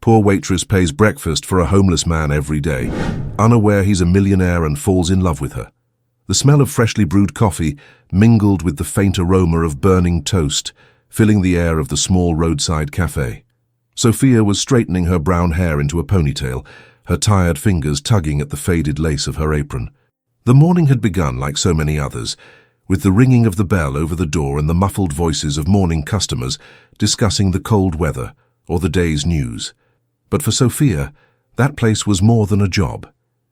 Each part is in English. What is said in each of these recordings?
poor waitress pays breakfast for a homeless man every day, unaware he's a millionaire, and falls in love with her. The smell of freshly brewed coffee mingled with the faint aroma of burning toast, filling the air of the small roadside cafe. Sophia was straightening her brown hair into a ponytail, her tired fingers tugging at the faded lace of her apron. The morning had begun like so many others, with the ringing of the bell over the door and the muffled voices of morning customers discussing the cold weather or the day's news. But for Sophia, that place was more than a job.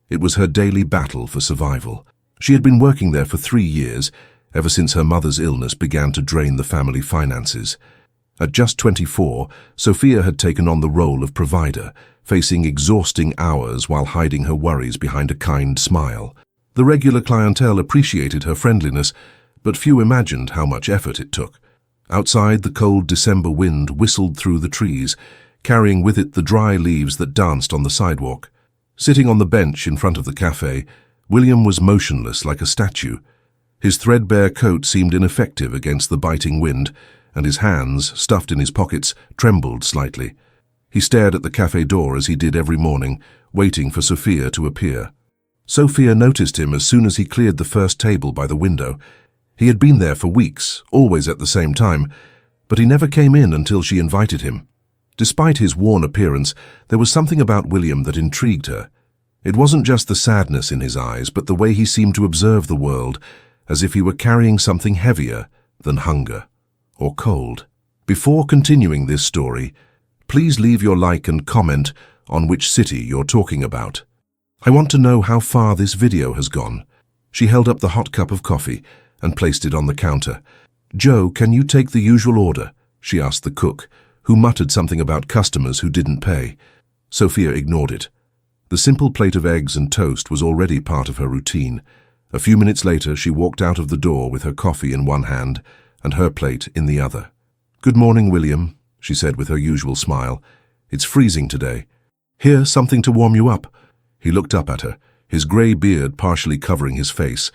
It was her daily battle for survival. She had been working there for 3 years, ever since her mother's illness began to drain the family finances. At just 24, Sophia had taken on the role of provider, facing exhausting hours while hiding her worries behind a kind smile. The regular clientele appreciated her friendliness, but few imagined how much effort it took. Outside, the cold December wind whistled through the trees, carrying with it the dry leaves that danced on the sidewalk. Sitting on the bench in front of the cafe, William was motionless like a statue. His threadbare coat seemed ineffective against the biting wind, and his hands, stuffed in his pockets, trembled slightly. He stared at the cafe door as he did every morning, waiting for Sophia to appear. Sophia noticed him as soon as he cleared the first table by the window. He had been there for weeks, always at the same time, but he never came in until she invited him. Despite his worn appearance, there was something about William that intrigued her. It wasn't just the sadness in his eyes, but the way he seemed to observe the world, as if he were carrying something heavier than hunger or cold. Before continuing this story, please leave your like and comment on which city you're talking about. I want to know how far this video has gone. She held up the hot cup of coffee and placed it on the counter. "Joe, can you take the usual order?" she asked the cook, who muttered something about customers who didn't pay. Sophia ignored it. The simple plate of eggs and toast was already part of her routine. A few minutes later, she walked out of the door with her coffee in one hand and her plate in the other. "Good morning, William," she said with her usual smile. "It's freezing today. Here, something to warm you up." He looked up at her, his grey beard partially covering his face.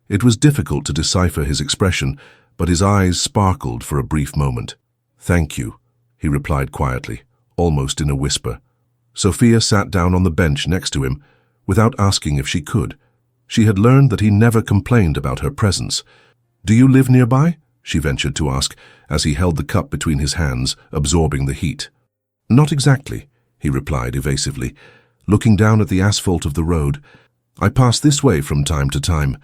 It was difficult to decipher his expression, but his eyes sparkled for a brief moment. "Thank you," he replied quietly, almost in a whisper. Sophia sat down on the bench next to him, without asking if she could. She had learned that he never complained about her presence. "Do you live nearby?" she ventured to ask, as he held the cup between his hands, absorbing the heat. "Not exactly," he replied evasively, looking down at the asphalt of the road. "I pass this way from time to time."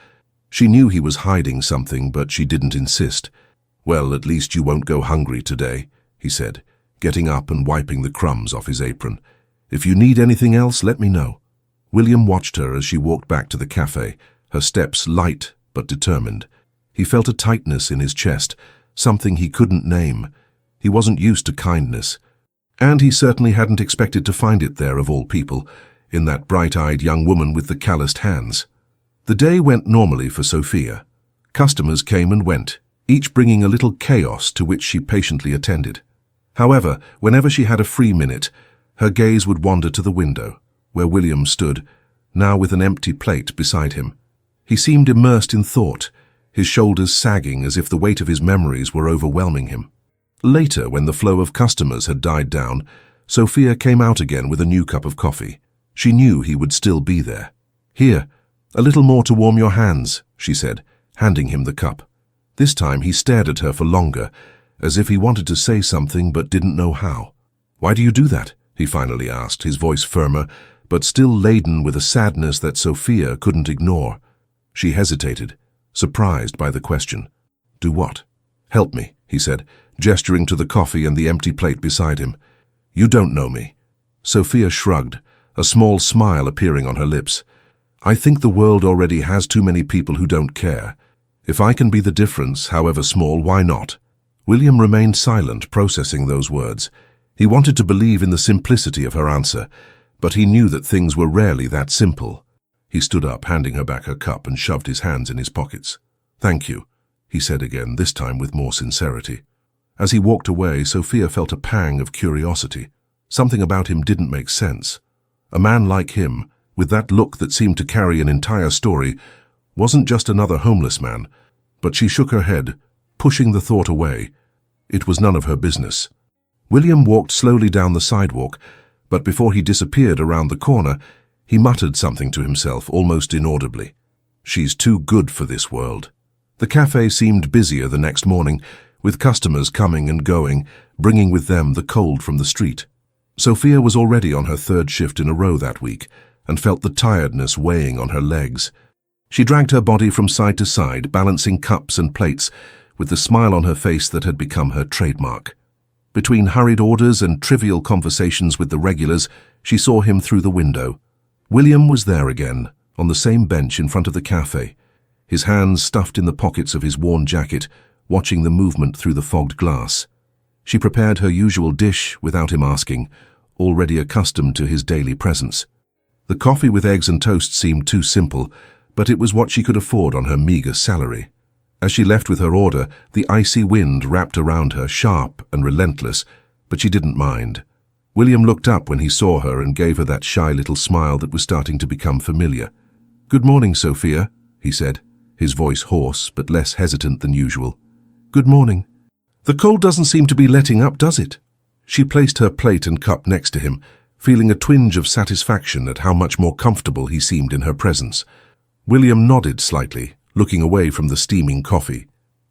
She knew he was hiding something, but she didn't insist. "Well, at least you won't go hungry today," he said, getting up and wiping the crumbs off his apron. "If you need anything else, let me know." William watched her as she walked back to the cafe, her steps light but determined. He felt a tightness in his chest, something he couldn't name. He wasn't used to kindness, and he certainly hadn't expected to find it there of all people, in that bright-eyed young woman with the calloused hands. The day went normally for Sophia. Customers came and went, each bringing a little chaos to which she patiently attended. However, whenever she had a free minute, her gaze would wander to the window, where William stood, now with an empty plate beside him. He seemed immersed in thought, his shoulders sagging as if the weight of his memories were overwhelming him. Later, when the flow of customers had died down, Sophia came out again with a new cup of coffee. She knew he would still be there. "Here, a little more to warm your hands," she said, handing him the cup. This time he stared at her for longer, as if he wanted to say something but didn't know how. "Why do you do that?" he finally asked, his voice firmer, but still laden with a sadness that Sophia couldn't ignore. She hesitated, surprised by the question. "Do what?" "Help me," he said, gesturing to the coffee and the empty plate beside him. "You don't know me." Sophia shrugged, a small smile appearing on her lips. "I think the world already has too many people who don't care. If I can be the difference, however small, why not?" William remained silent, processing those words. He wanted to believe in the simplicity of her answer, but he knew that things were rarely that simple. He stood up, handing her back her cup, and shoved his hands in his pockets. "Thank you," he said again, this time with more sincerity. As he walked away, Sophia felt a pang of curiosity. Something about him didn't make sense. A man like him, with that look that seemed to carry an entire story, wasn't just another homeless man. But she shook her head, pushing the thought away. It was none of her business. William walked slowly down the sidewalk, But before he disappeared around the corner, he muttered something to himself almost inaudibly. She's too good for this world. The cafe seemed busier the next morning, with customers coming and going, bringing with them the cold from the street. Sophia was already on her third shift in a row that week and felt the tiredness weighing on her legs. She dragged her body from side to side, balancing cups and plates, with the smile on her face that had become her trademark. Between hurried orders and trivial conversations with the regulars, she saw him through the window. William was there again, on the same bench in front of the cafe, his hands stuffed in the pockets of his worn jacket, watching the movement through the fogged glass. She prepared her usual dish without him asking, already accustomed to his daily presence. The coffee with eggs and toast seemed too simple, but it was what she could afford on her meager salary. As she left with her order, the icy wind wrapped around her, sharp and relentless, but she didn't mind. William looked up when he saw her and gave her that shy little smile that was starting to become familiar. "Good morning, Sophia," he said, his voice hoarse but less hesitant than usual. "Good morning. The cold doesn't seem to be letting up, does it?" She placed her plate and cup next to him, feeling a twinge of satisfaction at how much more comfortable he seemed in her presence. William nodded slightly, looking away from the steaming coffee.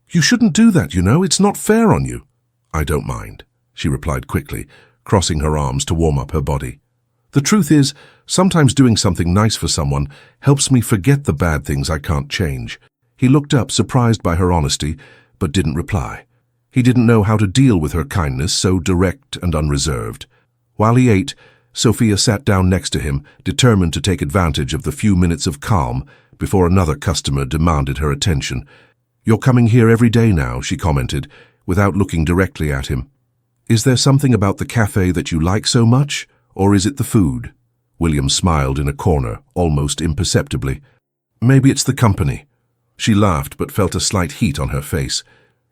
"You shouldn't do that, you know. It's not fair on you." "I don't mind," she replied quickly, crossing her arms to warm up her body. "The truth is, sometimes doing something nice for someone helps me forget the bad things I can't change." He looked up, surprised by her honesty, but didn't reply. He didn't know how to deal with her kindness, so direct and unreserved. While he ate, Sophia sat down next to him, determined to take advantage of the few minutes of calm before another customer demanded her attention. "You're coming here every day now," she commented, without looking directly at him. "Is there something about the cafe that you like so much, or is it the food?" William smiled in a corner, almost imperceptibly. "Maybe it's the company." She laughed but felt a slight heat on her face.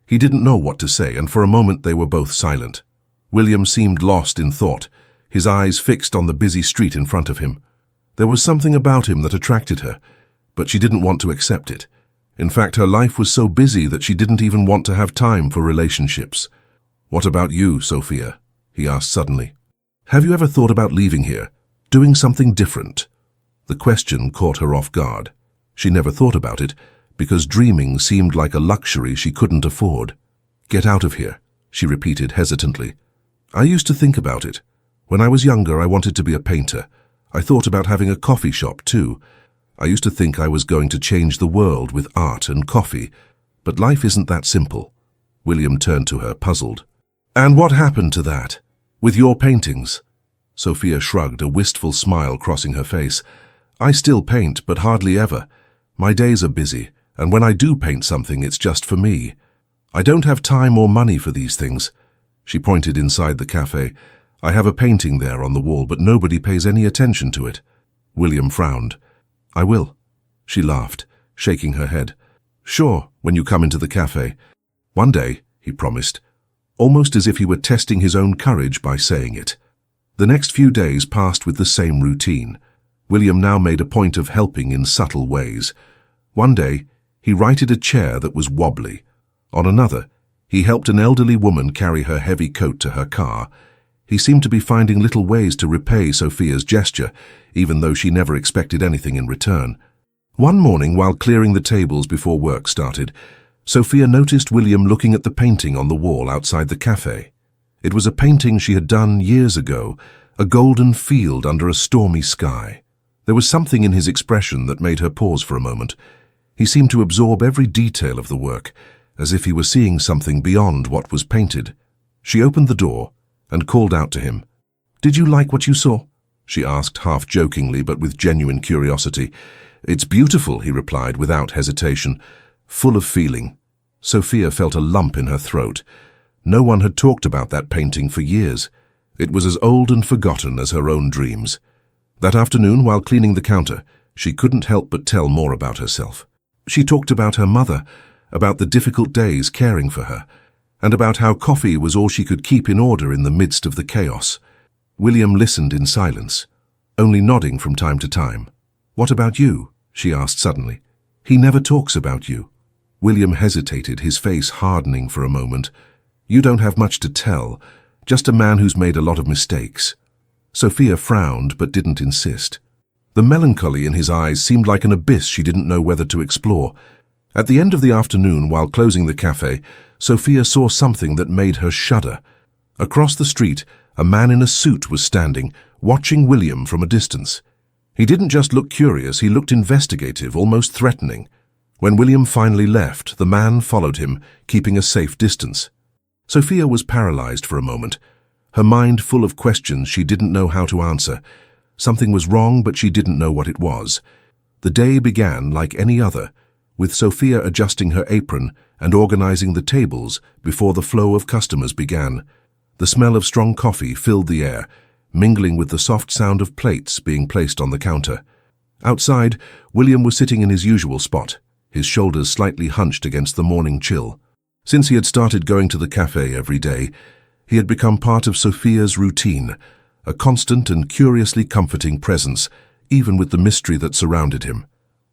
He didn't know what to say, and for a moment they were both silent. William seemed lost in thought, his eyes fixed on the busy street in front of him. There was something about him that attracted her, but she didn't want to accept it. In fact, her life was so busy that she didn't even want to have time for relationships. "What about you, Sophia?" he asked suddenly. "Have you ever thought about leaving here, doing something different?" The question caught her off guard. She never thought about it, because dreaming seemed like a luxury she couldn't afford. "Get out of here," she repeated hesitantly. "I used to think about it. When I was younger, I wanted to be a painter. I thought about having a coffee shop, too. I used to think I was going to change the world with art and coffee, but life isn't that simple." William turned to her, puzzled. "And what happened to that? With your paintings?" Sophia shrugged, a wistful smile crossing her face. "I still paint, but hardly ever. My days are busy, and when I do paint something, it's just for me. I don't have time or money for these things." She pointed inside the cafe. "I have a painting there on the wall, but nobody pays any attention to it." William frowned. "I will." She laughed, shaking her head. "Sure, when you come into the cafe." "One day," he promised, almost as if he were testing his own courage by saying it. The next few days passed with the same routine. William now made a point of helping in subtle ways. One day, he righted a chair that was wobbly. On another, he helped an elderly woman carry her heavy coat to her car. He seemed to be finding little ways to repay Sophia's gesture, even though she never expected anything in return. One morning, while clearing the tables before work started, Sophia noticed William looking at the painting on the wall outside the cafe. It was a painting she had done years ago, a golden field under a stormy sky. There was something in his expression that made her pause for a moment. He seemed to absorb every detail of the work, as if he were seeing something beyond what was painted. She opened the door and called out to him. "Did you like what you saw?" she asked, half jokingly but with genuine curiosity. "It's beautiful," he replied without hesitation, full of feeling. Sophia felt a lump in her throat. No one had talked about that painting for years. It was as old and forgotten as her own dreams. That afternoon, while cleaning the counter, she couldn't help but tell more about herself. She talked about her mother, about the difficult days caring for her, and about how coffee was all she could keep in order in the midst of the chaos. William listened in silence, only nodding from time to time. "What about you?" she asked suddenly. "He never talks about you." William hesitated, his face hardening for a moment. "You don't have much to tell, just a man who's made a lot of mistakes." Sophia frowned but didn't insist. The melancholy in his eyes seemed like an abyss she didn't know whether to explore. At the end of the afternoon, while closing the cafe, Sophia saw something that made her shudder. Across the street, a man in a suit was standing, watching William from a distance. He didn't just look curious, he looked investigative, almost threatening. When William finally left, the man followed him, keeping a safe distance. Sophia was paralyzed for a moment, her mind full of questions she didn't know how to answer. Something was wrong, but she didn't know what it was. The day began like any other, with Sophia adjusting her apron and organizing the tables before the flow of customers began. The smell of strong coffee filled the air, mingling with the soft sound of plates being placed on the counter. Outside, William was sitting in his usual spot, his shoulders slightly hunched against the morning chill. Since he had started going to the cafe every day, he had become part of Sophia's routine, a constant and curiously comforting presence, even with the mystery that surrounded him.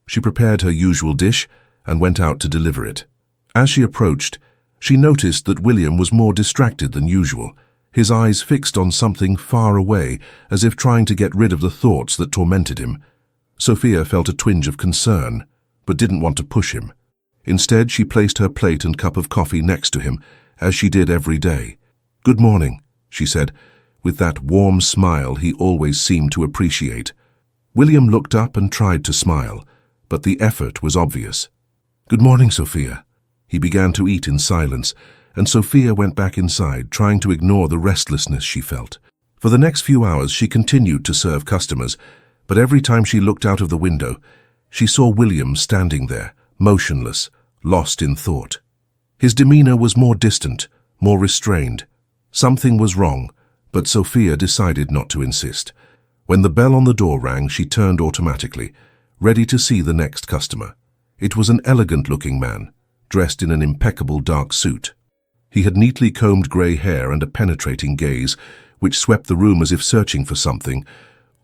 She prepared her usual dish and went out to deliver it. As she approached, she noticed that William was more distracted than usual, his eyes fixed on something far away, as if trying to get rid of the thoughts that tormented him. Sophia felt a twinge of concern, but didn't want to push him. Instead, she placed her plate and cup of coffee next to him, as she did every day. "Good morning," she said, with that warm smile he always seemed to appreciate. William looked up and tried to smile, but the effort was obvious. "Good morning, Sophia." He began to eat in silence, and Sophia went back inside, trying to ignore the restlessness she felt. For the next few hours, she continued to serve customers, but every time she looked out of the window, she saw William standing there, motionless, lost in thought. His demeanor was more distant, more restrained. Something was wrong, but Sophia decided not to insist. When the bell on the door rang, she turned automatically, ready to see the next customer. It was an elegant-looking man, dressed in an impeccable dark suit. He had neatly combed grey hair and a penetrating gaze, which swept the room as if searching for something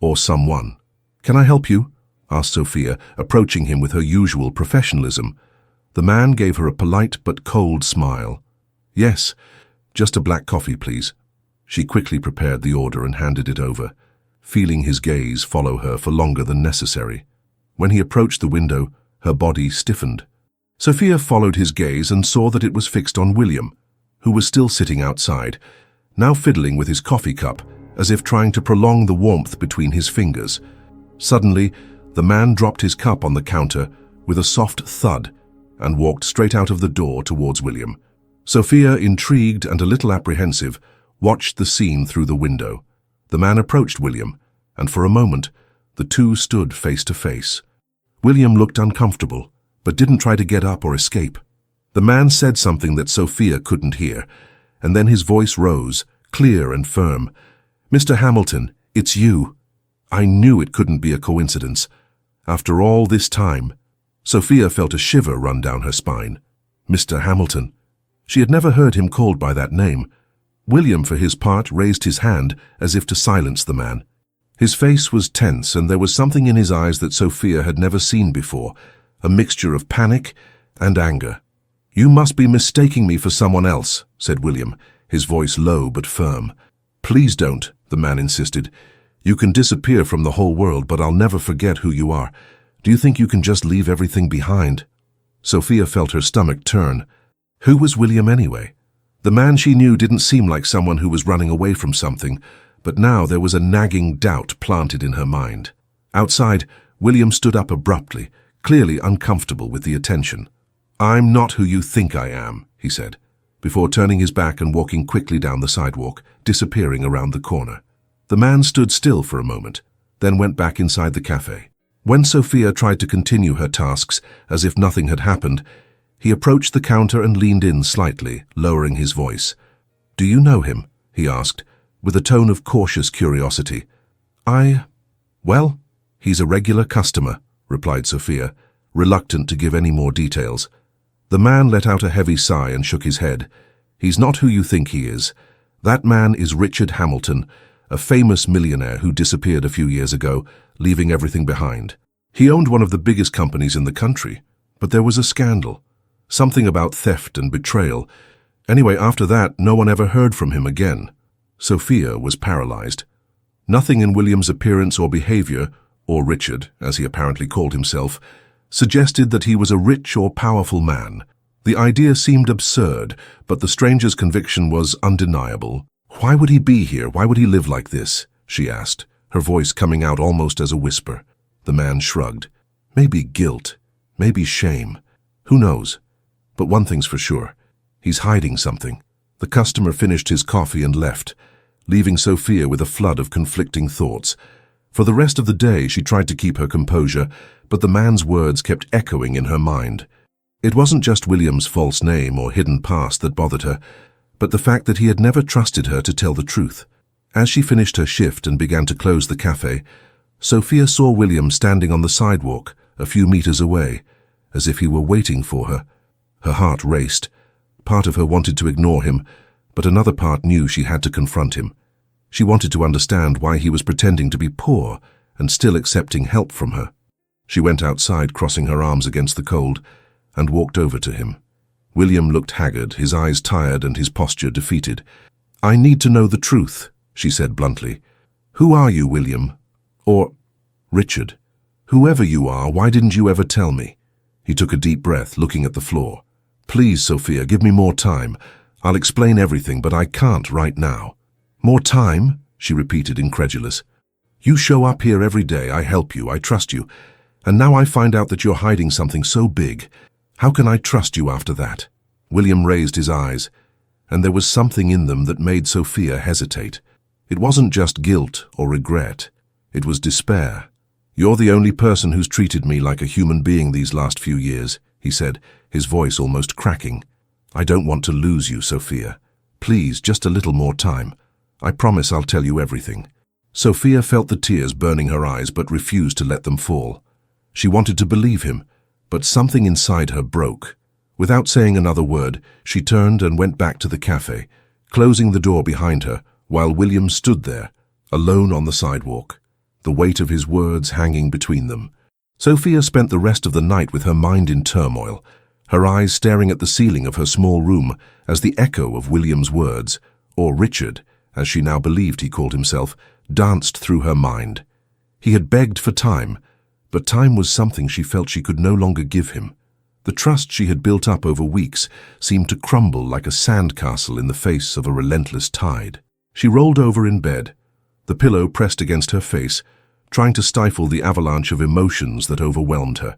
or someone. "Can I help you?" asked Sophia, approaching him with her usual professionalism. The man gave her a polite but cold smile. "Yes, just a black coffee, please." She quickly prepared the order and handed it over, feeling his gaze follow her for longer than necessary. When he approached the window, her body stiffened. Sophia followed his gaze and saw that it was fixed on William, who was still sitting outside, now fiddling with his coffee cup, as if trying to prolong the warmth between his fingers. Suddenly, the man dropped his cup on the counter with a soft thud and walked straight out of the door towards William. Sophia, intrigued and a little apprehensive, watched the scene through the window. The man approached William, and for a moment, the two stood face to face. William looked uncomfortable, but didn't try to get up or escape. The man said something that Sophia couldn't hear, and then his voice rose, clear and firm. "Mr. Hamilton, it's you. I knew it couldn't be a coincidence. After all this time." Sophia felt a shiver run down her spine. Mr. Hamilton. She had never heard him called by that name. William, for his part, raised his hand as if to silence the man. His face was tense, and there was something in his eyes that Sophia had never seen before, a mixture of panic and anger. "You must be mistaking me for someone else," said William, his voice low but firm. "Please don't," the man insisted. "You can disappear from the whole world, but I'll never forget who you are. Do you think you can just leave everything behind?" Sophia felt her stomach turn. Who was William anyway? The man she knew didn't seem like someone who was running away from something, but now there was a nagging doubt planted in her mind. Outside, William stood up abruptly, clearly uncomfortable with the attention. "I'm not who you think I am," he said, before turning his back and walking quickly down the sidewalk, disappearing around the corner. The man stood still for a moment, then went back inside the cafe. When Sophia tried to continue her tasks as if nothing had happened, he approached the counter and leaned in slightly, lowering his voice. "Do you know him?" he asked, with a tone of cautious curiosity. Well, he's a regular customer," replied Sophia, reluctant to give any more details. The man let out a heavy sigh and shook his head. "He's not who you think he is. That man is Richard Hamilton, a famous millionaire who disappeared a few years ago, leaving everything behind. He owned one of the biggest companies in the country, but there was a scandal. Something about theft and betrayal. Anyway, after that, no one ever heard from him again." Sophia was paralyzed. Nothing in William's appearance or behavior, or Richard, as he apparently called himself, suggested that he was a rich or powerful man. The idea seemed absurd, but the stranger's conviction was undeniable. "Why would he be here? Why would he live like this?" she asked, her voice coming out almost as a whisper. The man shrugged. "Maybe guilt, maybe shame. Who knows? But one thing's for sure. He's hiding something." The customer finished his coffee and left, leaving Sophia with a flood of conflicting thoughts. For the rest of the day, she tried to keep her composure, but the man's words kept echoing in her mind. It wasn't just William's false name or hidden past that bothered her, but the fact that he had never trusted her to tell the truth. As she finished her shift and began to close the cafe, Sophia saw William standing on the sidewalk, a few meters away, as if he were waiting for her. Her heart raced. Part of her wanted to ignore him, but another part knew she had to confront him. She wanted to understand why he was pretending to be poor and still accepting help from her. She went outside, crossing her arms against the cold, and walked over to him. William looked haggard, his eyes tired and his posture defeated. "I need to know the truth," she said bluntly. "Who are you, William? Or Richard? Whoever you are, why didn't you ever tell me?" He took a deep breath, looking at the floor. "Please, Sophia, give me more time. I'll explain everything, but I can't right now." "More time?" she repeated, incredulous. "You show up here every day, I help you, I trust you, and now I find out that you're hiding something so big. How can I trust you after that?" William raised his eyes, and there was something in them that made Sophia hesitate. It wasn't just guilt or regret. It was despair. "You're the only person who's treated me like a human being these last few years," he said, his voice almost cracking. "I don't want to lose you, Sophia. Please, just a little more time. I promise I'll tell you everything." Sophia felt the tears burning her eyes but refused to let them fall. She wanted to believe him, but something inside her broke. Without saying another word, she turned and went back to the cafe, closing the door behind her, while William stood there, alone on the sidewalk, the weight of his words hanging between them. Sophia spent the rest of the night with her mind in turmoil, her eyes staring at the ceiling of her small room as the echo of William's words, or Richard, as she now believed he called himself, danced through her mind. He had begged for time, but time was something she felt she could no longer give him. The trust she had built up over weeks seemed to crumble like a sandcastle in the face of a relentless tide. She rolled over in bed, the pillow pressed against her face, trying to stifle the avalanche of emotions that overwhelmed her.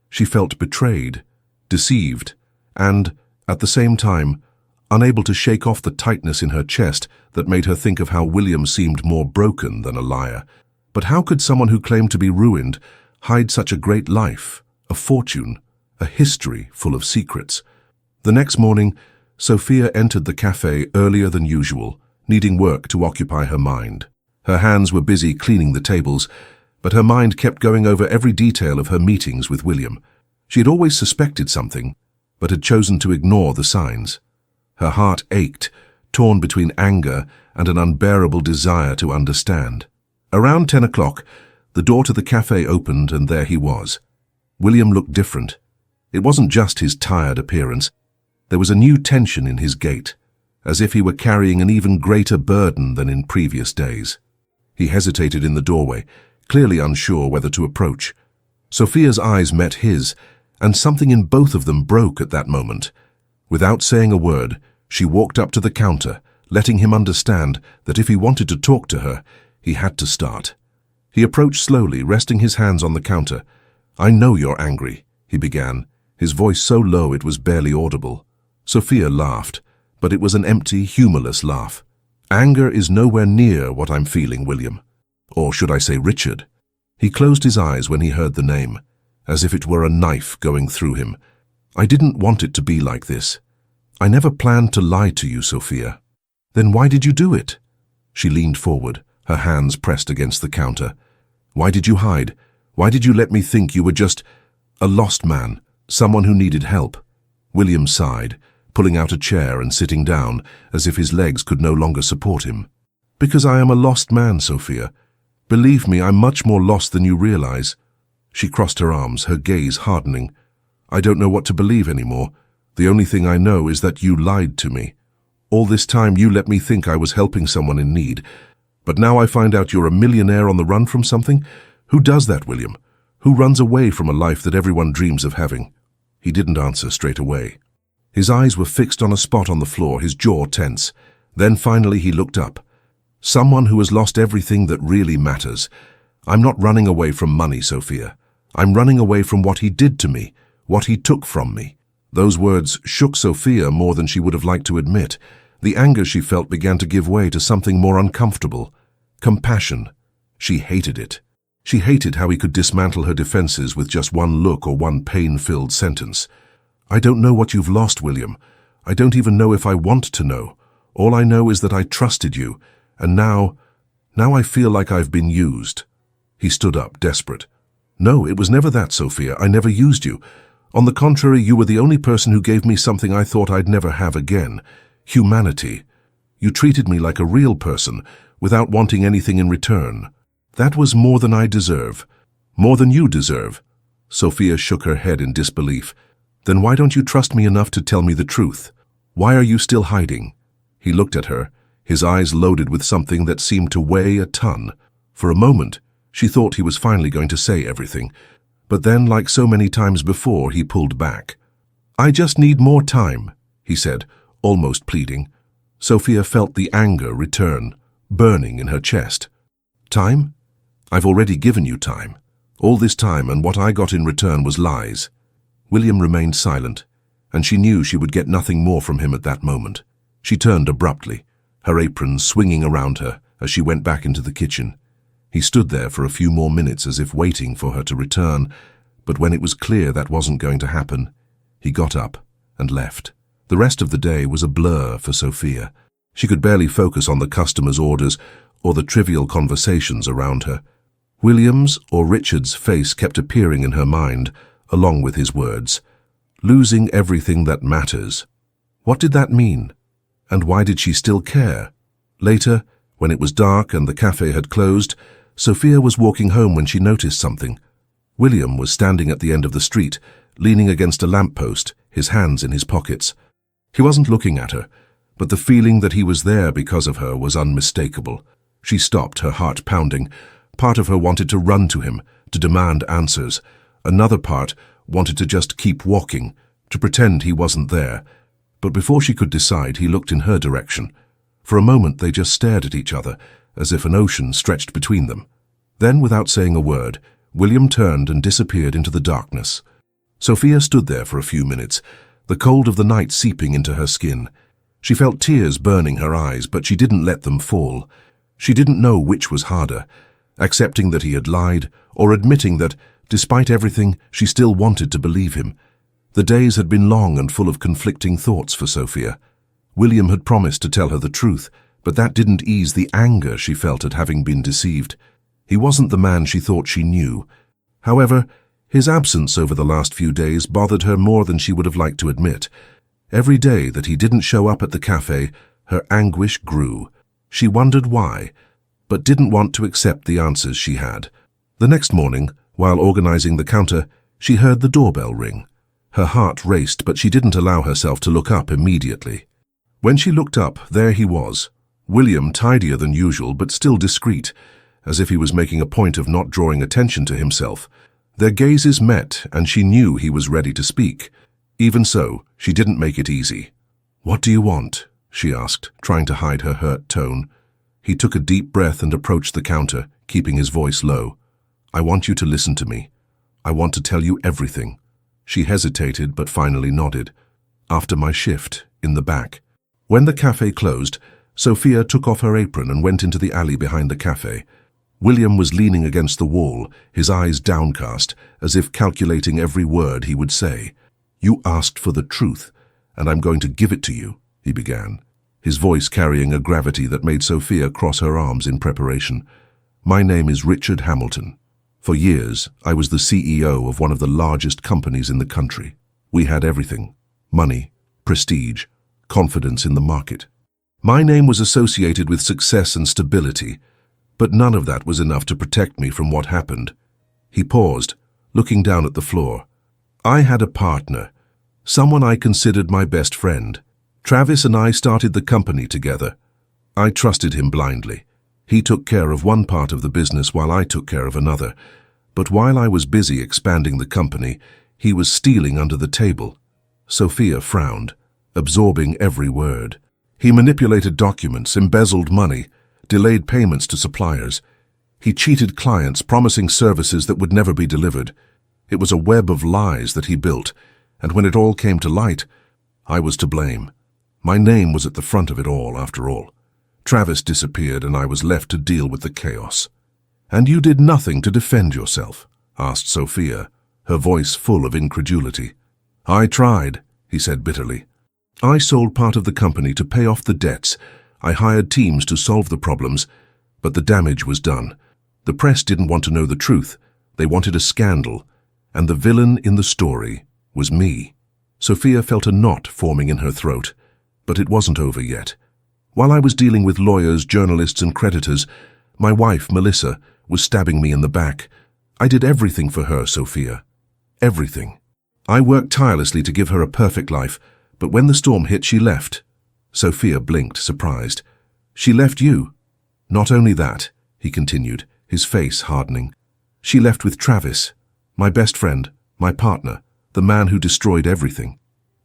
She felt betrayed, deceived, and, at the same time, unable to shake off the tightness in her chest that made her think of how William seemed more broken than a liar. But how could someone who claimed to be ruined hide such a great life, a fortune, a history full of secrets? The next morning, Sophia entered the cafe earlier than usual, needing work to occupy her mind. Her hands were busy cleaning the tables, but her mind kept going over every detail of her meetings with William. She had always suspected something, but had chosen to ignore the signs. Her heart ached, torn between anger and an unbearable desire to understand. Around 10 o'clock, the door to the cafe opened and there he was. William looked different. It wasn't just his tired appearance. There was a new tension in his gait, as if he were carrying an even greater burden than in previous days. He hesitated in the doorway, clearly unsure whether to approach. Sophia's eyes met his, and something in both of them broke at that moment. Without saying a word, she walked up to the counter, letting him understand that if he wanted to talk to her, he had to start. He approached slowly, resting his hands on the counter. "I know you're angry," he began, his voice so low it was barely audible. Sophia laughed, but it was an empty, humorless laugh. "Anger is nowhere near what I'm feeling, William. Or should I say Richard?" He closed his eyes when he heard the name, as if it were a knife going through him. "I didn't want it to be like this. I never planned to lie to you, Sophia." "Then why did you do it?" She leaned forward, her hands pressed against the counter. "Why did you hide? Why did you let me think you were just a lost man, someone who needed help?" William sighed, pulling out a chair and sitting down, as if his legs could no longer support him. "Because I am a lost man, Sophia. Believe me, I'm much more lost than you realize." She crossed her arms, her gaze hardening. "I don't know what to believe anymore. The only thing I know is that you lied to me. All this time you let me think I was helping someone in need, But now I find out you're a millionaire on the run from something? Who does that, William? Who runs away from a life that everyone dreams of having?" He didn't answer straight away. His eyes were fixed on a spot on the floor, his jaw tense. Then finally he looked up. "Someone who has lost everything that really matters. I'm not running away from money, Sophia. I'm running away from what he did to me, what he took from me." Those words shook Sophia more than she would have liked to admit. The anger she felt began to give way to something more uncomfortable. Compassion. She hated it. She hated how he could dismantle her defenses with just one look or one pain-filled sentence. "I don't know what you've lost, William. I don't even know if I want to know. All I know is that I trusted you, and now I feel like I've been used." He stood up, desperate. "No, it was never that, Sophia. I never used you. On the contrary, you were the only person who gave me something I thought I'd never have again. Humanity. You treated me like a real person, without wanting anything in return. That was more than I deserve. More than you deserve." Sophia shook her head in disbelief. "Then why don't you trust me enough to tell me the truth? Why are you still hiding?" He looked at her, his eyes loaded with something that seemed to weigh a ton. For a moment, she thought he was finally going to say everything. But then, like so many times before, he pulled back. "I just need more time," he said, almost pleading. Sophia felt the anger return, burning in her chest. "Time? I've already given you time. All this time, and what I got in return was lies." William remained silent, and she knew she would get nothing more from him at that moment. She turned abruptly, her apron swinging around her as she went back into the kitchen. He stood there for a few more minutes as if waiting for her to return, but when it was clear that wasn't going to happen, he got up and left. The rest of the day was a blur for Sophia. She could barely focus on the customers' orders or the trivial conversations around her. William's or Richard's face kept appearing in her mind, along with his words. Losing everything that matters. What did that mean? And why did she still care? Later, when it was dark and the cafe had closed, Sophia was walking home when she noticed something. William was standing at the end of the street, leaning against a lamppost, his hands in his pockets. He wasn't looking at her, but the feeling that he was there because of her was unmistakable. She stopped, her heart pounding. Part of her wanted to run to him, to demand answers. Another part wanted to just keep walking, to pretend he wasn't there. But before she could decide, he looked in her direction. For a moment they just stared at each other, as if an ocean stretched between them. Then, without saying a word, William turned and disappeared into the darkness. Sophia stood there for a few minutes, the cold of the night seeping into her skin. She felt tears burning her eyes, but she didn't let them fall. She didn't know which was harder, accepting that he had lied, or admitting that, despite everything, she still wanted to believe him. The days had been long and full of conflicting thoughts for Sophia. William had promised to tell her the truth, but that didn't ease the anger she felt at having been deceived. He wasn't the man she thought she knew. However, his absence over the last few days bothered her more than she would have liked to admit. Every day that he didn't show up at the cafe, her anguish grew. She wondered why, but didn't want to accept the answers she had. The next morning, while organizing the counter, she heard the doorbell ring. Her heart raced, but she didn't allow herself to look up immediately. When she looked up, there he was. William, tidier than usual, but still discreet, as if he was making a point of not drawing attention to himself. Their gazes met, and she knew he was ready to speak. Even so, she didn't make it easy. "What do you want?" she asked, trying to hide her hurt tone. He took a deep breath and approached the counter, keeping his voice low. "I want you to listen to me. I want to tell you everything." She hesitated, but finally nodded. "After my shift, in the back." When the cafe closed, Sophia took off her apron and went into the alley behind the cafe. William was leaning against the wall, his eyes downcast, as if calculating every word he would say. "You asked for the truth, and I'm going to give it to you," he began, his voice carrying a gravity that made Sophia cross her arms in preparation. "My name is Richard Hamilton. For years, I was the CEO of one of the largest companies in the country. We had everything: money, prestige, confidence in the market. My name was associated with success and stability, but none of that was enough to protect me from what happened." He paused, looking down at the floor. "I had a partner, someone I considered my best friend. Travis and I started the company together. I trusted him blindly. He took care of one part of the business while I took care of another. But while I was busy expanding the company, he was stealing under the table. Sophia frowned, absorbing every word. He manipulated documents, embezzled money, delayed payments to suppliers. He cheated clients, promising services that would never be delivered. It was a web of lies that he built, and when it all came to light, I was to blame. My name was at the front of it all, after all. Travis disappeared, and I was left to deal with the chaos. "And you did nothing to defend yourself?" asked Sophia, her voice full of incredulity. "I tried," he said bitterly. "I sold part of the company to pay off the debts. I hired teams to solve the problems, but the damage was done. The press didn't want to know the truth. They wanted a scandal, and the villain in the story was me." Sophia felt a knot forming in her throat, but it wasn't over yet. While I was dealing with lawyers, journalists, and creditors, my wife, Melissa, was stabbing me in the back. I did everything for her, Sophia. Everything. I worked tirelessly to give her a perfect life, but when the storm hit, she left. Sophia blinked, surprised. "She left you?" "Not only that," he continued, his face hardening. "She left with Travis, my best friend, my partner, the man who destroyed everything.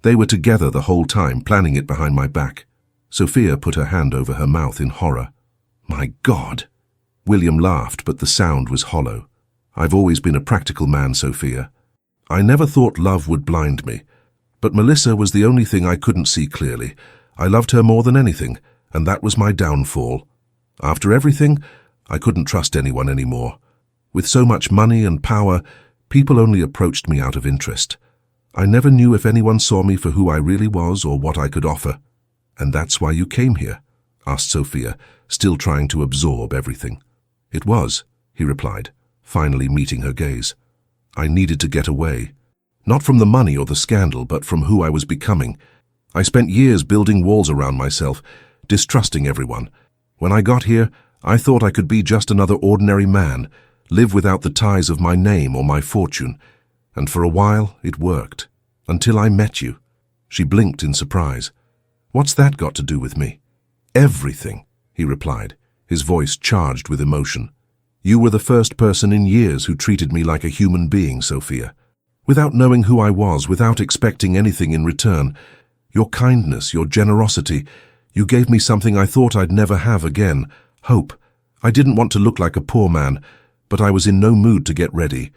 They were together the whole time, planning it behind my back." Sophia put her hand over her mouth in horror. "My God!" William laughed, but the sound was hollow. "I've always been a practical man, Sophia. I never thought love would blind me. But Melissa was the only thing I couldn't see clearly. I loved her more than anything, and that was my downfall. After everything, I couldn't trust anyone anymore. With so much money and power, people only approached me out of interest. I never knew if anyone saw me for who I really was or what I could offer." "And that's why you came here?" asked Sophia, still trying to absorb everything. "It was," he replied, finally meeting her gaze. "I needed to get away. Not from the money or the scandal, but from who I was becoming. I spent years building walls around myself, distrusting everyone. When I got here, I thought I could be just another ordinary man, live without the ties of my name or my fortune. And for a while, it worked. Until I met you." She blinked in surprise. "What's that got to do with me?" "Everything," he replied, his voice charged with emotion. "You were the first person in years who treated me like a human being, Sophia. Without knowing who I was, without expecting anything in return. Your kindness, your generosity, you gave me something I thought I'd never have again, hope. I didn't want to look like a poor man, but I was in no mood to get ready.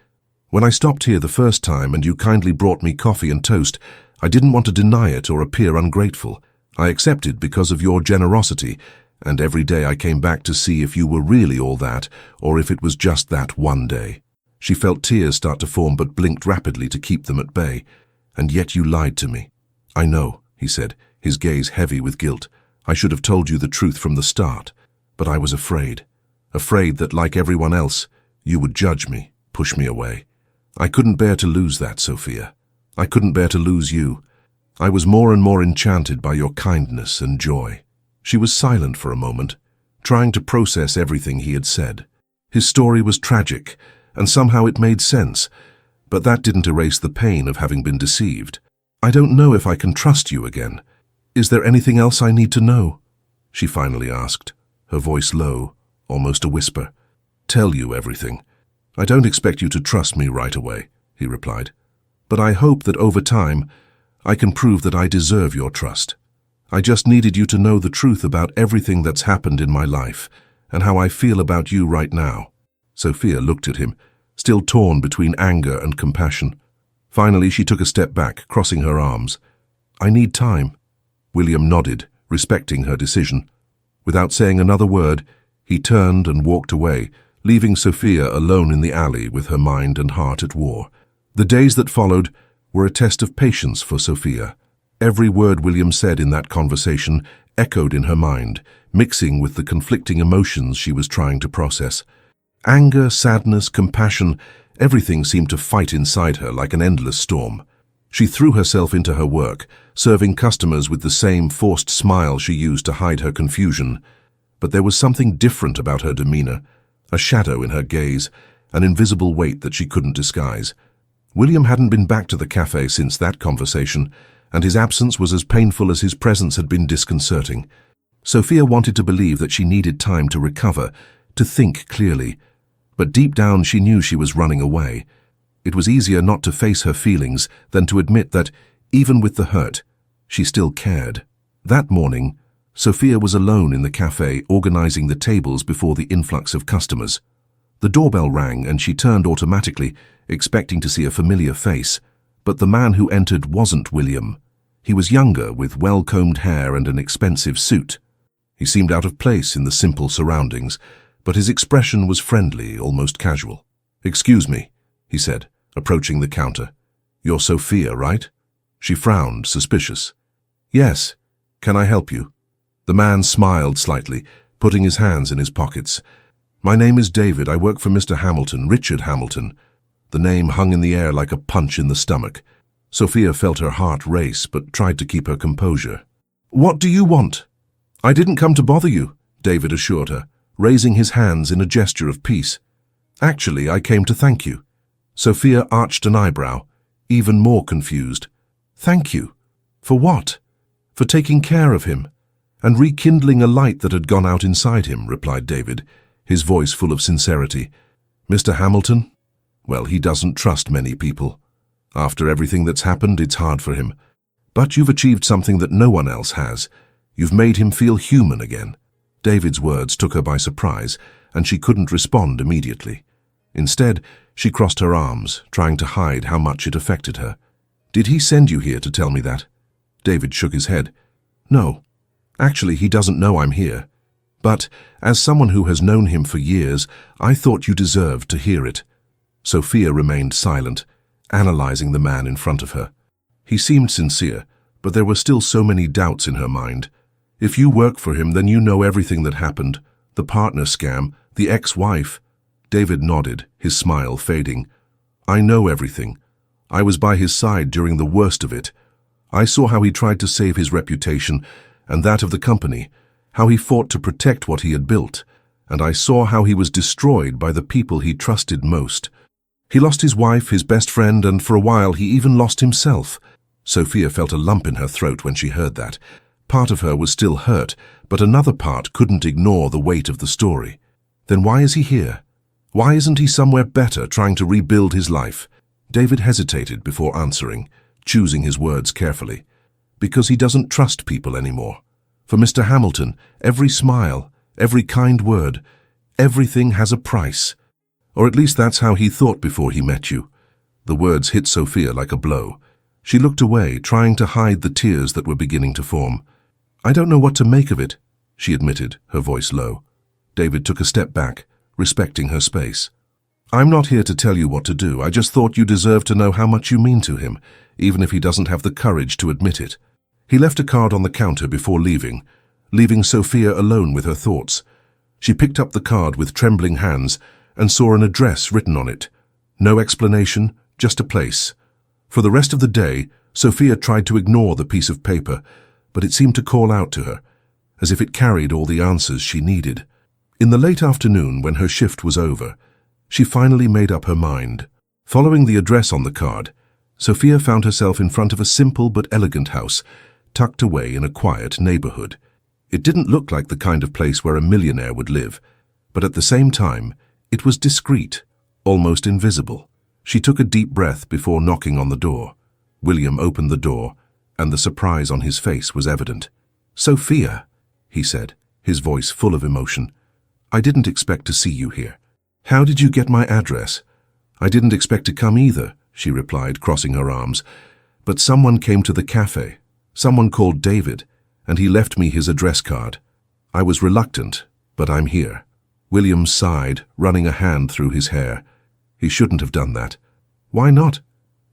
When I stopped here the first time and you kindly brought me coffee and toast, I didn't want to deny it or appear ungrateful. I accepted because of your generosity, and every day I came back to see if you were really all that, or if it was just that one day." She felt tears start to form but blinked rapidly to keep them at bay. "And yet you lied to me." "I know," he said, his gaze heavy with guilt. "I should have told you the truth from the start, but I was afraid. Afraid that, like everyone else, you would judge me, push me away. I couldn't bear to lose that, Sophia. I couldn't bear to lose you. I was more and more enchanted by your kindness and joy." She was silent for a moment, trying to process everything he had said. His story was tragic, and somehow it made sense, but that didn't erase the pain of having been deceived. "I don't know if I can trust you again. Is there anything else I need to know?" she finally asked, her voice low, almost a whisper. "Tell you everything. I don't expect you to trust me right away," he replied. "But I hope that over time, I can prove that I deserve your trust. I just needed you to know the truth about everything that's happened in my life, and how I feel about you right now." Sophia looked at him, still torn between anger and compassion. Finally, she took a step back, crossing her arms. "I need time." William nodded, respecting her decision. Without saying another word, he turned and walked away, leaving Sophia alone in the alley with her mind and heart at war. The days that followed were a test of patience for Sophia. Every word William said in that conversation echoed in her mind, mixing with the conflicting emotions she was trying to process. Anger, sadness, compassion, everything seemed to fight inside her like an endless storm. She threw herself into her work, serving customers with the same forced smile she used to hide her confusion. But there was something different about her demeanor, a shadow in her gaze, an invisible weight that she couldn't disguise. William hadn't been back to the cafe since that conversation, and his absence was as painful as his presence had been disconcerting. Sophia wanted to believe that she needed time to recover, to think clearly. But deep down she knew she was running away. It was easier not to face her feelings than to admit that, even with the hurt, she still cared. That morning, Sophia was alone in the cafe organizing the tables before the influx of customers. The doorbell rang and she turned automatically, expecting to see a familiar face. But the man who entered wasn't William. He was younger, with well-combed hair and an expensive suit. He seemed out of place in the simple surroundings, but his expression was friendly, almost casual. "Excuse me," he said, approaching the counter. "You're Sophia, right?" She frowned, suspicious. "Yes. Can I help you?" The man smiled slightly, putting his hands in his pockets. "My name is David. I work for Mr. Hamilton, Richard Hamilton." The name hung in the air like a punch in the stomach. Sophia felt her heart race, but tried to keep her composure. "What do you want?" "I didn't come to bother you," David assured her, raising his hands in a gesture of peace. "Actually, I came to thank you." Sophia arched an eyebrow, even more confused. "Thank you? For what?" "For taking care of him, and rekindling a light that had gone out inside him," replied David, his voice full of sincerity. "Mr. Hamilton? Well, he doesn't trust many people. After everything that's happened, it's hard for him. But you've achieved something that no one else has. You've made him feel human again." David's words took her by surprise, and she couldn't respond immediately. Instead, she crossed her arms, trying to hide how much it affected her. "Did he send you here to tell me that?" David shook his head. "No. Actually, he doesn't know I'm here. But, as someone who has known him for years, I thought you deserved to hear it." Sophia remained silent, analyzing the man in front of her. He seemed sincere, but there were still so many doubts in her mind. "If you work for him, then you know everything that happened. The partner scam, the ex-wife." David nodded, his smile fading. "I know everything. I was by his side during the worst of it. I saw how he tried to save his reputation and that of the company, how he fought to protect what he had built, and I saw how he was destroyed by the people he trusted most. He lost his wife, his best friend, and for a while he even lost himself." Sophia felt a lump in her throat when she heard that. Part of her was still hurt, but another part couldn't ignore the weight of the story. Then why is he here? Why isn't he somewhere better, trying to rebuild his life? David hesitated before answering, choosing his words carefully. "Because he doesn't trust people anymore. For Mr. Hamilton, every smile, every kind word, everything has a price. Or at least that's how he thought before he met you." The words hit Sophia like a blow. She looked away, trying to hide the tears that were beginning to form. "I don't know what to make of it," she admitted, her voice low. David took a step back, respecting her space. "I'm not here to tell you what to do. I just thought you deserved to know how much you mean to him, even if he doesn't have the courage to admit it." He left a card on the counter before leaving Sophia alone with her thoughts. She picked up the card with trembling hands and saw an address written on it. No explanation, just a place. For the rest of the day, Sophia tried to ignore the piece of paper, but it seemed to call out to her, as if it carried all the answers she needed. In the late afternoon, when her shift was over, she finally made up her mind. Following the address on the card, Sophia found herself in front of a simple but elegant house, tucked away in a quiet neighborhood. It didn't look like the kind of place where a millionaire would live, but at the same time, it was discreet, almost invisible. She took a deep breath before knocking on the door. William opened the door, and the surprise on his face was evident. "Sophia," he said, his voice full of emotion. "I didn't expect to see you here. How did you get my address?" "I didn't expect to come either," she replied, crossing her arms. "But someone came to the cafe. Someone called David, and he left me his address card. I was reluctant, but I'm here." William sighed, running a hand through his hair. He shouldn't have done that. "Why not?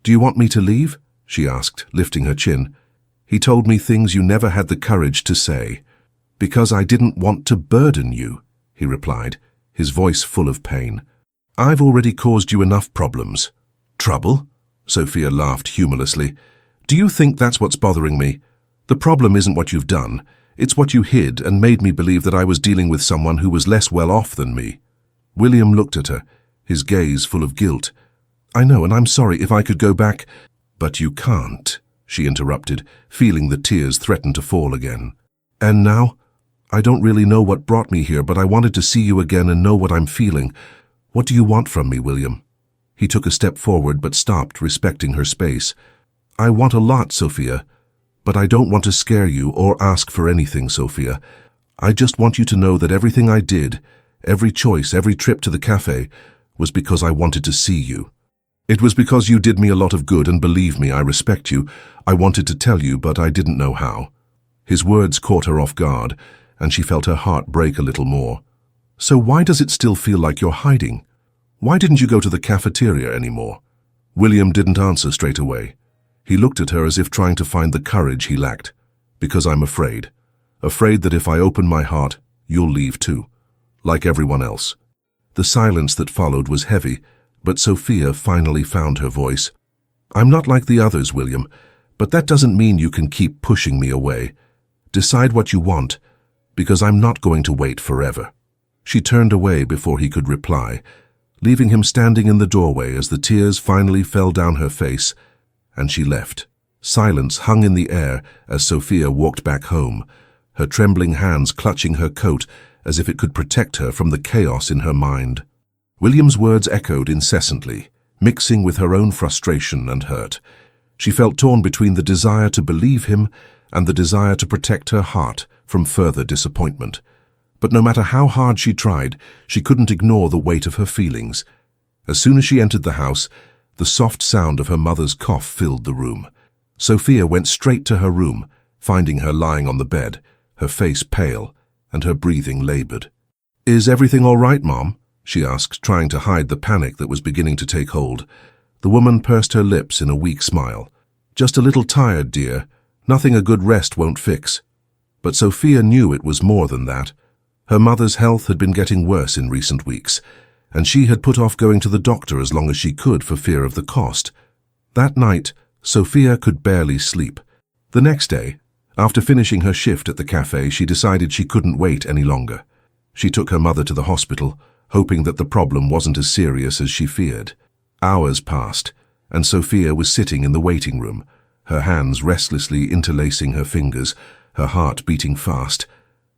Do you want me to leave?" she asked, lifting her chin. "He told me things you never had the courage to say." "Because I didn't want to burden you," he replied, his voice full of pain. "I've already caused you enough problems." "Trouble?" Sophia laughed humorlessly. "Do you think that's what's bothering me? The problem isn't what you've done. It's what you hid and made me believe that I was dealing with someone who was less well off than me." William looked at her, his gaze full of guilt. "I know, and I'm sorry. If I could go back—" "But you can't," she interrupted, feeling the tears threaten to fall again. "And now? I don't really know what brought me here, but I wanted to see you again and know what I'm feeling. What do you want from me, William? He took a step forward but stopped, respecting her space. I want a lot, Sophia, but I don't want to scare you or ask for anything, Sophia. I just want you to know that everything I did, every choice, every trip to the cafe, was because I wanted to see you. It was because you did me a lot of good, and believe me, I respect you. I wanted to tell you, but I didn't know how. His words caught her off guard, and she felt her heart break a little more. So why does it still feel like you're hiding? Why didn't you go to the cafeteria anymore? William didn't answer straight away. He looked at her as if trying to find the courage he lacked. Because I'm afraid. Afraid that if I open my heart, you'll leave too. Like everyone else. The silence that followed was heavy, but Sophia finally found her voice. I'm not like the others, William, but that doesn't mean you can keep pushing me away. Decide what you want, because I'm not going to wait forever. She turned away before he could reply, leaving him standing in the doorway as the tears finally fell down her face, and she left. Silence hung in the air as Sophia walked back home, her trembling hands clutching her coat as if it could protect her from the chaos in her mind. William's words echoed incessantly, mixing with her own frustration and hurt. She felt torn between the desire to believe him and the desire to protect her heart from further disappointment. But no matter how hard she tried, she couldn't ignore the weight of her feelings. As soon as she entered the house, the soft sound of her mother's cough filled the room. Sophia went straight to her room, finding her lying on the bed, her face pale and her breathing labored. Is everything all right, Mom? She asked, trying to hide the panic that was beginning to take hold. The woman pursed her lips in a weak smile. Just a little tired, dear. Nothing a good rest won't fix. But Sophia knew it was more than that. Her mother's health had been getting worse in recent weeks, and she had put off going to the doctor as long as she could for fear of the cost. That night, Sophia could barely sleep. The next day, after finishing her shift at the cafe, she decided she couldn't wait any longer. She took her mother to the hospital, hoping that the problem wasn't as serious as she feared. Hours passed, and Sophia was sitting in the waiting room, her hands restlessly interlacing her fingers, her heart beating fast.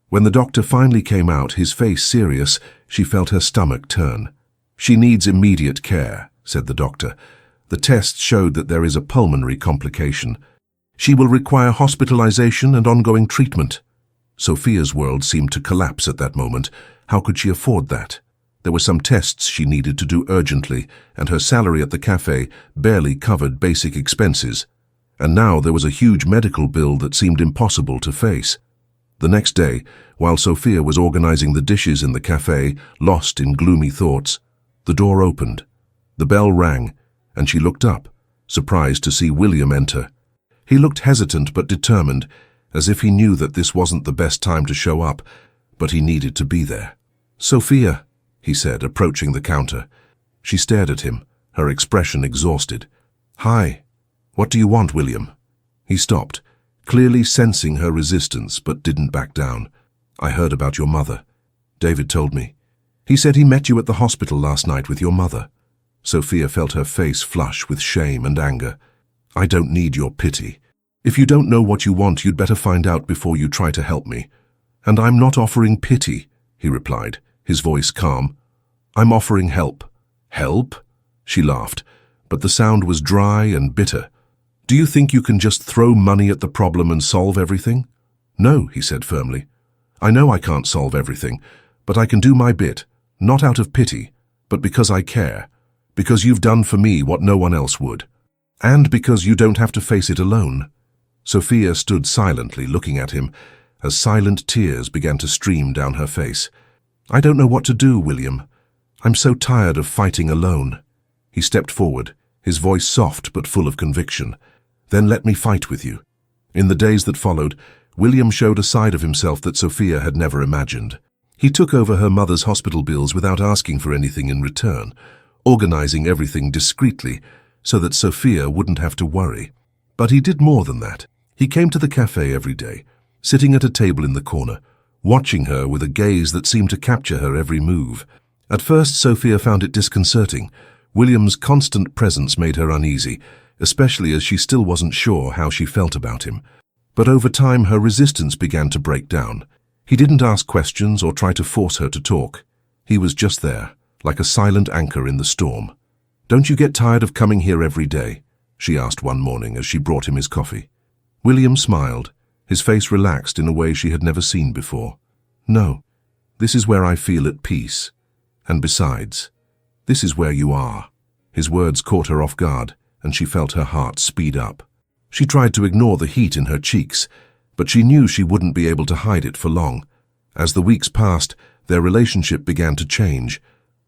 When the doctor finally came out, his face serious, she felt her stomach turn. She needs immediate care, said the doctor. The tests showed that there is a pulmonary complication. She will require hospitalization and ongoing treatment. Sophia's world seemed to collapse at that moment. How could she afford that? There were some tests she needed to do urgently, and her salary at the cafe barely covered basic expenses. And now there was a huge medical bill that seemed impossible to face. The next day, while Sophia was organizing the dishes in the cafe, lost in gloomy thoughts, the door opened. The bell rang, and she looked up, surprised to see William enter. He looked hesitant but determined, as if he knew that this wasn't the best time to show up, but he needed to be there. Sophia, he said, approaching the counter. She stared at him, her expression exhausted. Hi. What do you want, William? He stopped, clearly sensing her resistance, but didn't back down. I heard about your mother. David told me. He said he met you at the hospital last night with your mother. Sophia felt her face flush with shame and anger. I don't need your pity. If you don't know what you want, you'd better find out before you try to help me. And I'm not offering pity, he replied, his voice calm. I'm offering help. Help? She laughed, but the sound was dry and bitter. Do you think you can just throw money at the problem and solve everything? No, he said firmly. I know I can't solve everything, but I can do my bit, not out of pity, but because I care, because you've done for me what no one else would, and because you don't have to face it alone. Sophia stood silently looking at him as silent tears began to stream down her face. I don't know what to do, William. I'm so tired of fighting alone. He stepped forward, his voice soft but full of conviction. Then let me fight with you. In the days that followed, William showed a side of himself that Sophia had never imagined. He took over her mother's hospital bills without asking for anything in return, organizing everything discreetly so that Sophia wouldn't have to worry. But he did more than that. He came to the cafe every day, sitting at a table in the corner, watching her with a gaze that seemed to capture her every move. At first, Sophia found it disconcerting. William's constant presence made her uneasy, especially as she still wasn't sure how she felt about him. But over time, her resistance began to break down. He didn't ask questions or try to force her to talk. He was just there, like a silent anchor in the storm. "Don't you get tired of coming here every day?" she asked one morning as she brought him his coffee. William smiled, his face relaxed in a way she had never seen before. "No, this is where I feel at peace. And besides, this is where you are." His words caught her off guard, and she felt her heart speed up. She tried to ignore the heat in her cheeks, but she knew she wouldn't be able to hide it for long. As the weeks passed, their relationship began to change.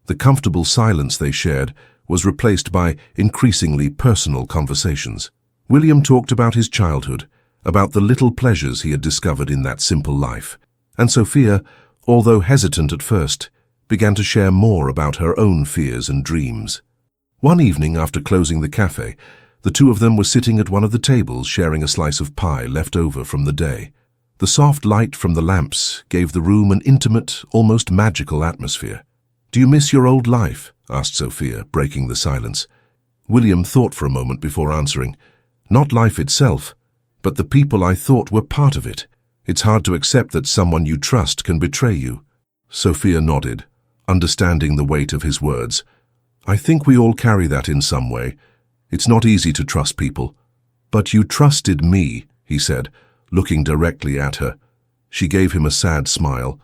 The comfortable silence they shared was replaced by increasingly personal conversations. William talked about his childhood, about the little pleasures he had discovered in that simple life. And Sophia, although hesitant at first, began to share more about her own fears and dreams. One evening after closing the cafe, the two of them were sitting at one of the tables sharing a slice of pie left over from the day. The soft light from the lamps gave the room an intimate, almost magical atmosphere. "Do you miss your old life?" asked Sophia, breaking the silence. William thought for a moment before answering. "Not life itself, but the people I thought were part of it. It's hard to accept that someone you trust can betray you." Sophia nodded, understanding the weight of his words. "I think we all carry that in some way. It's not easy to trust people." "But you trusted me," he said, looking directly at her. She gave him a sad smile.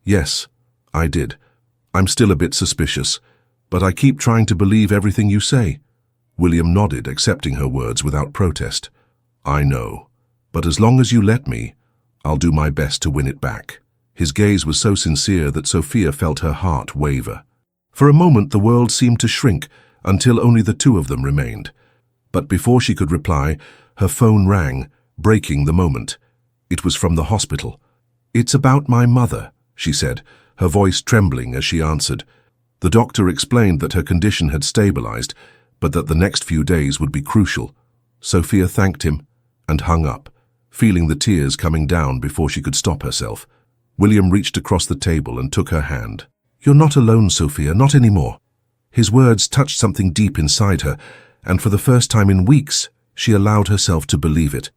"Yes, I did. I'm still a bit suspicious, but I keep trying to believe everything you say." William nodded, accepting her words without protest. "I know, but as long as you let me, I'll do my best to win it back." His gaze was so sincere that Sophia felt her heart waver. For a moment the world seemed to shrink until only the two of them remained. But before she could reply, her phone rang, breaking the moment. It was from the hospital. "It's about my mother," she said, her voice trembling as she answered. The doctor explained that her condition had stabilized, but that the next few days would be crucial. Sophia thanked him and hung up, feeling the tears coming down before she could stop herself. William reached across the table and took her hand. "You're not alone, Sophia, not anymore." His words touched something deep inside her, and for the first time in weeks, she allowed herself to believe it.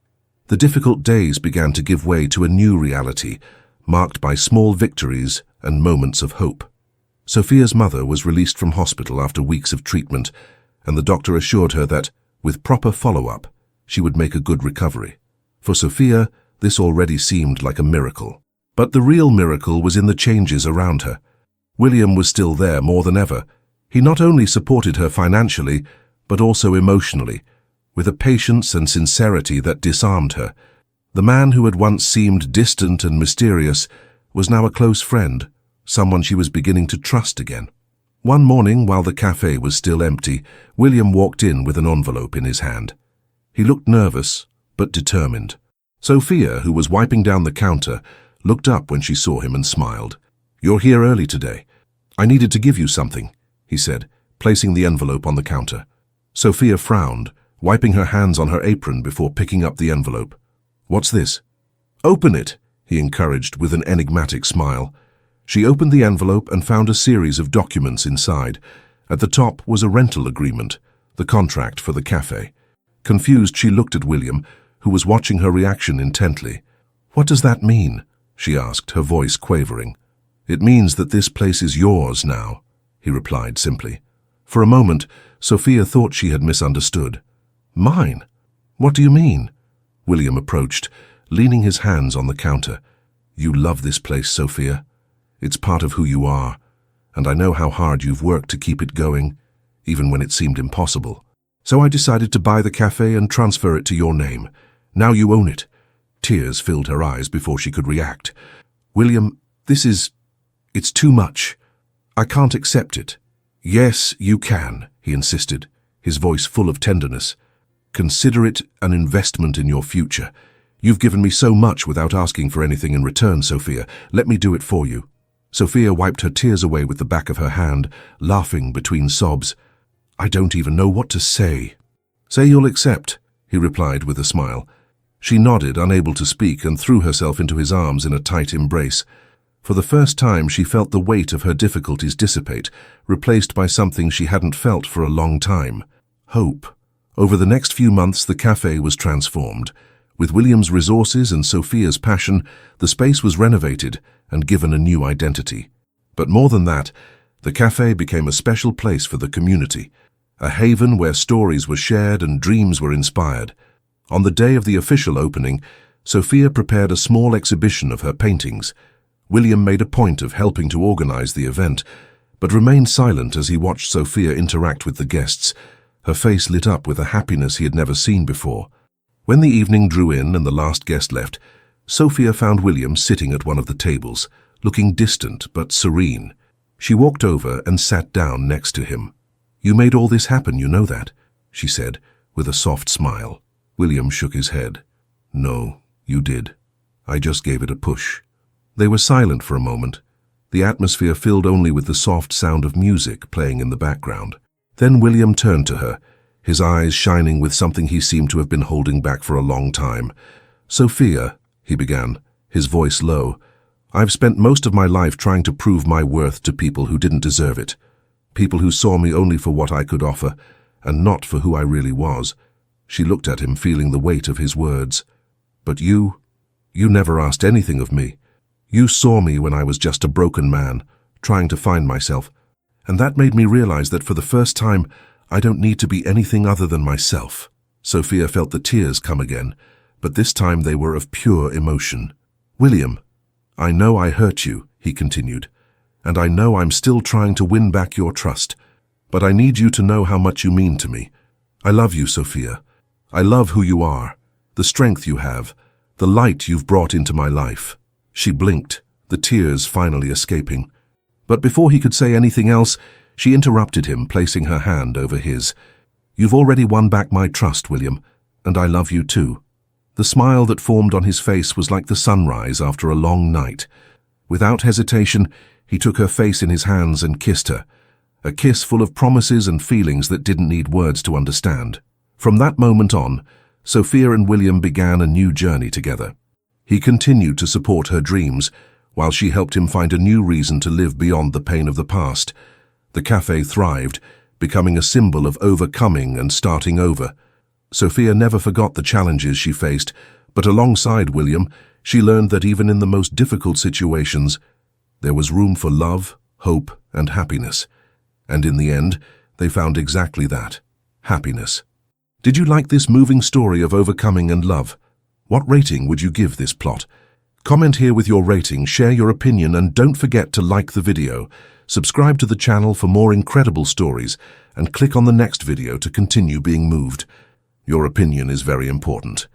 The difficult days began to give way to a new reality, marked by small victories and moments of hope. Sophia's mother was released from hospital after weeks of treatment, and the doctor assured her that, with proper follow-up, she would make a good recovery. For Sophia, this already seemed like a miracle. But the real miracle was in the changes around her. William was still there more than ever. He not only supported her financially, but also emotionally, with a patience and sincerity that disarmed her. The man who had once seemed distant and mysterious was now a close friend, someone she was beginning to trust again. One morning, while the cafe was still empty, William walked in with an envelope in his hand. He looked nervous, but determined. Sophia, who was wiping down the counter, looked up when she saw him and smiled. "You're here early today. I needed to give you something," he said, placing the envelope on the counter. Sophia frowned, wiping her hands on her apron before picking up the envelope. "What's this?" "Open it," he encouraged with an enigmatic smile. She opened the envelope and found a series of documents inside. At the top was a rental agreement, the contract for the cafe. Confused, she looked at William, who was watching her reaction intently. "What does that mean?" she asked, her voice quavering. "It means that this place is yours now," he replied simply. For a moment, Sophia thought she had misunderstood. "Mine? What do you mean?" William approached, leaning his hands on the counter. "You love this place, Sophia. It's part of who you are, and I know how hard you've worked to keep it going, even when it seemed impossible. So I decided to buy the cafe and transfer it to your name. Now you own it." Tears filled her eyes before she could react. "William, it's too much. I can't accept it." "Yes, you can," he insisted, his voice full of tenderness. "Consider it an investment in your future. You've given me so much without asking for anything in return, Sophia. Let me do it for you." Sophia wiped her tears away with the back of her hand, laughing between sobs. "I don't even know what to say." "Say you'll accept," he replied with a smile. She nodded, unable to speak, and threw herself into his arms in a tight embrace. For the first time, she felt the weight of her difficulties dissipate, replaced by something she hadn't felt for a long time: hope. Over the next few months, the cafe was transformed. With William's resources and Sophia's passion, the space was renovated and given a new identity. But more than that, the cafe became a special place for the community, a haven where stories were shared and dreams were inspired. On the day of the official opening, Sophia prepared a small exhibition of her paintings. William made a point of helping to organize the event, but remained silent as he watched Sophia interact with the guests. Her face lit up with a happiness he had never seen before. When the evening drew in and the last guest left, Sophia found William sitting at one of the tables, looking distant but serene. She walked over and sat down next to him. "You made all this happen, you know that," she said, with a soft smile. William shook his head. "No, you did. I just gave it a push." They were silent for a moment, the atmosphere filled only with the soft sound of music playing in the background. Then William turned to her, his eyes shining with something he seemed to have been holding back for a long time. "Sophia," he began, his voice low, "I've spent most of my life trying to prove my worth to people who didn't deserve it. People who saw me only for what I could offer, and not for who I really was." She looked at him, feeling the weight of his words. "But you never asked anything of me. You saw me when I was just a broken man, trying to find myself. And that made me realize that for the first time, I don't need to be anything other than myself." Sophia felt the tears come again, but this time they were of pure emotion. "William, I know I hurt you," he continued, "and I know I'm still trying to win back your trust, but I need you to know how much you mean to me. I love you, Sophia. I love who you are, the strength you have, the light you've brought into my life." She blinked, the tears finally escaping. But before he could say anything else, she interrupted him, placing her hand over his. "You've already won back my trust, William, and I love you too." The smile that formed on his face was like the sunrise after a long night. Without hesitation, he took her face in his hands and kissed her, a kiss full of promises and feelings that didn't need words to understand. From that moment on, Sophia and William began a new journey together. He continued to support her dreams, while she helped him find a new reason to live beyond the pain of the past. The cafe thrived, becoming a symbol of overcoming and starting over. Sophia never forgot the challenges she faced, but alongside William, she learned that even in the most difficult situations, there was room for love, hope, and happiness. And in the end, they found exactly that, happiness. Did you like this moving story of overcoming and love? What rating would you give this plot? Comment here with your rating, share your opinion, and don't forget to like the video. Subscribe to the channel for more incredible stories, and click on the next video to continue being moved. Your opinion is very important.